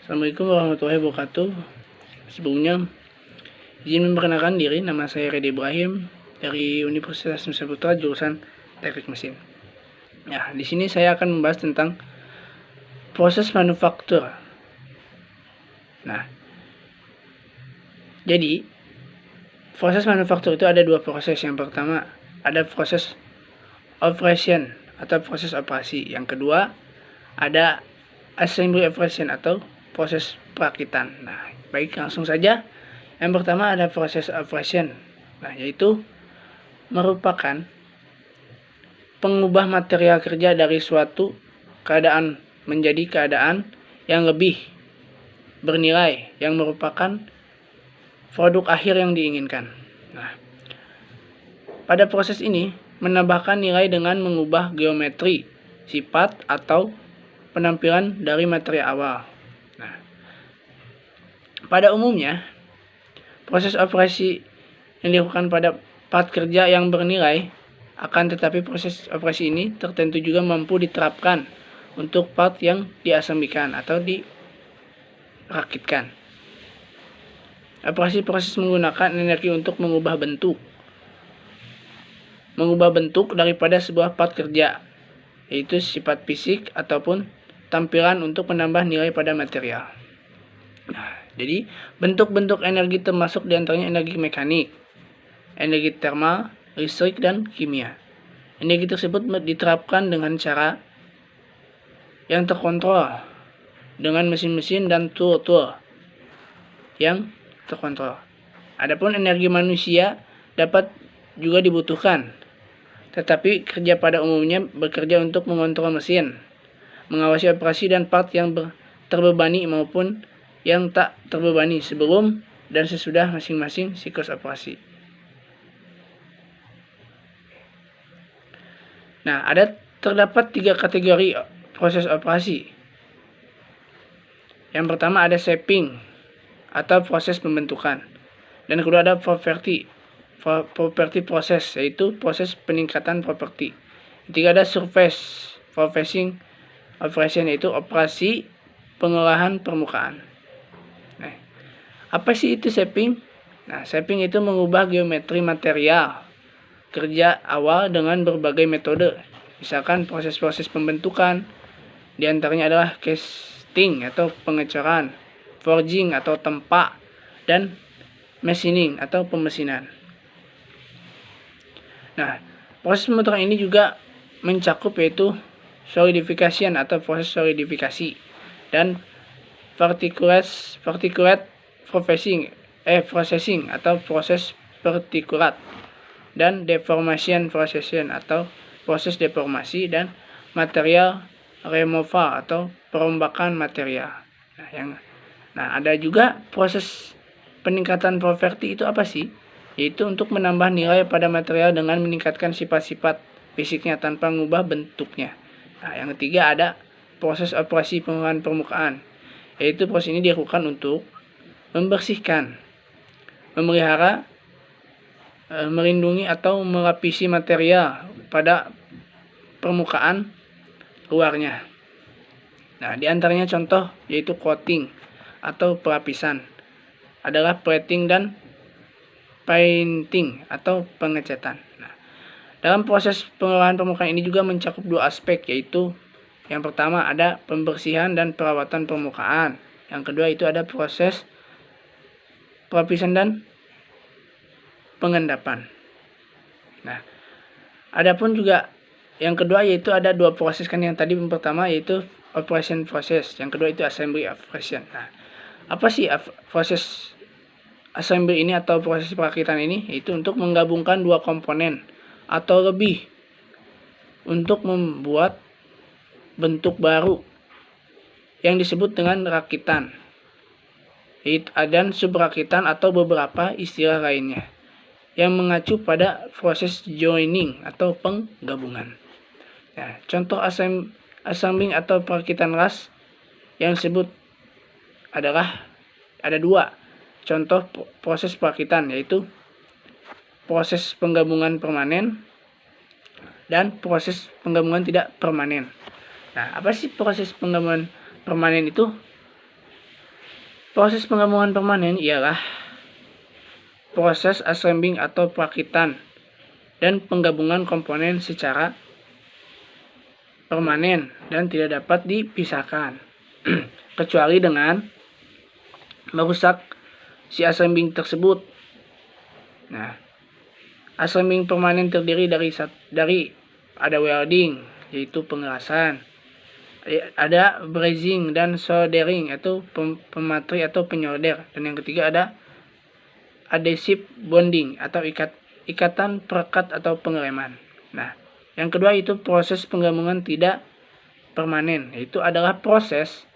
Assalamualaikum warahmatullahi wabarakatuh. Sebelumnya, izin memperkenalkan diri. Nama saya Redi Ibrahim dari Universitas Nusa Putra, jurusan Teknik Mesin. Nah, di sini saya akan membahas tentang proses manufaktur. Nah, jadi proses manufaktur itu ada dua proses. Yang pertama ada proses operation atau proses operasi. Yang kedua ada assembly operation atau proses perakitan. Nah, baik, langsung saja. Yang pertama ada proses operation. Nah, yaitu merupakan pengubah material kerja dari suatu keadaan menjadi keadaan yang lebih bernilai, yang merupakan produk akhir yang diinginkan. Nah, pada proses ini menambahkan nilai dengan mengubah geometri, sifat, atau penampilan dari material awal. Nah, pada umumnya proses operasi yang dilakukan pada part kerja yang bernilai, akan tetapi proses operasi ini tertentu juga mampu diterapkan untuk part yang diasambikan atau dirakitkan. Operasi proses menggunakan energi untuk mengubah bentuk daripada sebuah part kerja, yaitu sifat fisik ataupun tampilan untuk menambah nilai pada material. Nah, jadi bentuk-bentuk energi termasuk diantaranya energi mekanik, energi termal, listrik, dan kimia. Energi tersebut diterapkan dengan cara yang terkontrol dengan mesin-mesin dan tool-tool yang terkontrol. Adapun energi manusia dapat juga dibutuhkan, tetapi kerja pada umumnya bekerja untuk mengontrol mesin, mengawasi operasi dan part yang terbebani maupun yang tak terbebani sebelum dan sesudah masing-masing siklus operasi. Nah, terdapat 3 kategori proses operasi. Yang pertama ada shaping atau proses pembentukan. Dan kedua ada property proses, yaitu proses peningkatan properti. Ketiga ada surface processing operation, yaitu operasi pengolahan permukaan. Nah, apa sih itu shaping? Nah, shaping itu mengubah geometri material kerja awal dengan berbagai metode. Misalkan proses-proses pembentukan, diantaranya adalah casting atau pengecoran, forging atau tempa, dan machining atau pemesinan. Nah, proses pembentukan ini juga mencakup yaitu solidification atau proses solidifikasi dan particulate processing atau proses partikulat, dan deformation processing atau proses deformasi, dan material removal atau perombakan material. Nah, ada juga proses peningkatan properti. Itu apa sih? Yaitu untuk menambah nilai pada material dengan meningkatkan sifat-sifat fisiknya tanpa mengubah bentuknya. Nah, yang ketiga ada proses operasi pengolahan permukaan, yaitu proses ini dilakukan untuk membersihkan, memelihara, melindungi atau melapisi material pada permukaan luarnya. Nah, diantaranya contoh yaitu coating atau pelapisan adalah plating dan painting atau pengecatan. Nah, dalam proses pengolahan permukaan ini juga mencakup 2 aspek, yaitu yang pertama ada pembersihan dan perawatan permukaan. Yang kedua itu ada proses pelapisan dan pengendapan. Nah, adapun juga yang kedua yaitu ada 2 proses kan, yang tadi yang pertama yaitu operation process, yang kedua itu assembly operation. Nah, apa sih proses assembly ini atau proses perakitan ini? Yaitu untuk menggabungkan 2 komponen atau lebih untuk membuat bentuk baru yang disebut dengan rakitan, dan subrakitan atau beberapa istilah lainnya yang mengacu pada proses joining atau penggabungan. Nah, contoh assembling atau perakitan ras yang disebut adalah ada 2 contoh proses perakitan, yaitu proses penggabungan permanen dan proses penggabungan tidak permanen. Nah, apa sih proses penggabungan permanen itu? Proses penggabungan permanen ialah proses assembling atau perakitan dan penggabungan komponen secara permanen dan tidak dapat dipisahkan kecuali dengan merusak si assembling tersebut. Nah, assembling permanen terdiri dari ada welding, yaitu pengerasan, ada brazing dan soldering, atau pematri atau penyolder, dan yang ketiga ada adhesive bonding atau ikatan perekat atau pengereman. Nah, yang kedua itu proses penggabungan tidak permanen, yaitu adalah proses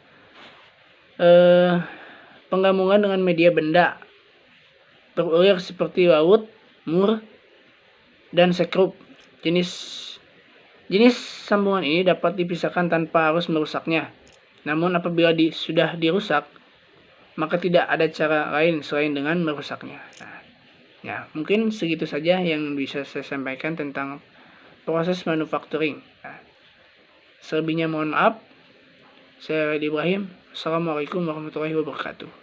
penggabungan dengan media benda berulir seperti laut, mur, dan sekrup. Jenis sambungan ini dapat dipisahkan tanpa harus merusaknya. Namun apabila sudah dirusak, maka tidak ada cara lain selain dengan merusaknya. Nah, ya, mungkin segitu saja yang bisa saya sampaikan tentang proses manufacturing. Nah, selebihnya mohon maaf. Saya Ibrahim. Assalamualaikum warahmatullahi wabarakatuh.